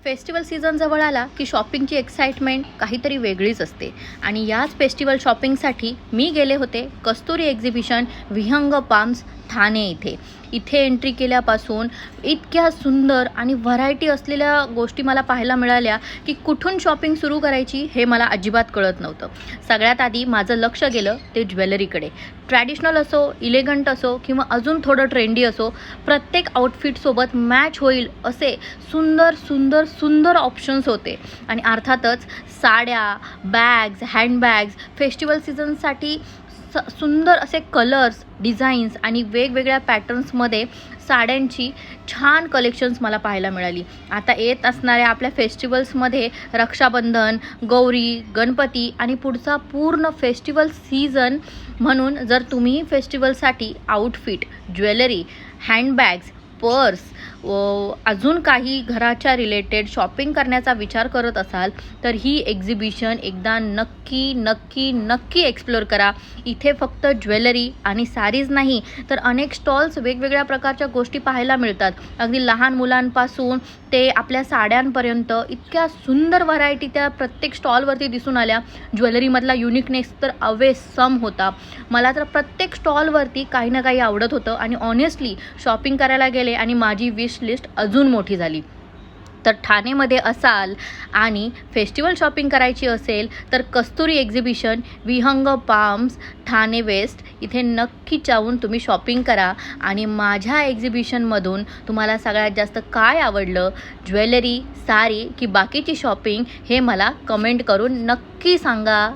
Festival season जवळ आला की शॉपिंगची एक्साइटमेंट काहीतरी वेगळीच असते आणि याच फेस्टिवल शॉपिंगसाठी मी गेले होते कस्तुरी एक्झिबिशन विहंग पाम्स ठाणे इथे एंट्री केल्यापासून इतक्या सुंदर आणि व्हरायटी असलेल्या गोष्टी मला पाहायला मिळाल्या की कुठून शॉपिंग सुरू करायची हे मला अजिबात कळत नव्हतं. सगळ्यात आधी माझं लक्ष गेलं ते ज्वेलरीकडे. ट्रॅडिशनल असो, इलेगंट असो किंवा अजून थोडं ट्रेंडी असो, प्रत्येक आउटफिटसोबत मॅच होईल असे सुंदर सुंदर सुंदर ऑप्शन्स होते. आणि अर्थातच साड्या, बॅग्स, हँडबॅग्स, फेस्टिवल सीझनसाठी सुंदर असे कलर्स, डिझाईन्स आणि वेगवेगळ्या पॅटर्न्समध्ये साड्यांची छान कलेक्शन्स मला पाहायला मिळाली. आता येत असणाऱ्या आपल्या फेस्टिवल्समध्ये रक्षाबंधन, गौरी, गणपती आणि पुढचा पूर्ण फेस्टिवल सीझन म्हणून जर तुम्ही फेस्टिवलसाठी आउटफिट, ज्वेलरी, हँडबॅग्स, पर्स अजून काही घराच्या रिलेटेड शॉपिंग करण्याचा विचार करत असाल तर ही एक्झिबिशन एकदा नक्की नक्की नक्की एक्सप्लोअर करा. इथे फक्त ज्वेलरी आणि साडीज नाही तर अनेक स्टॉल्स, वेगवेगळ्या प्रकारच्या गोष्टी पाहायला मिळतात. अगदी लहान मुलांपासून ते आपल्या साड्यांपर्यंत इतक्या सुंदर व्हरायटी त्या प्रत्येक स्टॉलवरती दिसून आल्या. ज्वेलरीमधला युनिकनेस तर अवेसम होता. मला तर प्रत्येक स्टॉलवरती काही ना काही आवडत होतं आणि ऑनेस्टली शॉपिंग करायला गेले आणि माझी विश लिस्ट अजून मोठी झाली. तर ठाणेमध्ये असाल आणि फेस्टिवल शॉपिंग करायची असेल तर कस्तुरी एक्झिबिशन विहंग पाम्स ठाणे वेस्ट इथे नक्की जाऊन तुम्ही शॉपिंग करा. आणि माझ्या एक्झिबिशनमधून तुम्हाला सगळ्यात जास्त काय आवडलं, ज्वेलरी, साडी की बाकीची शॉपिंग, हे मला कमेंट करून नक्की सांगा.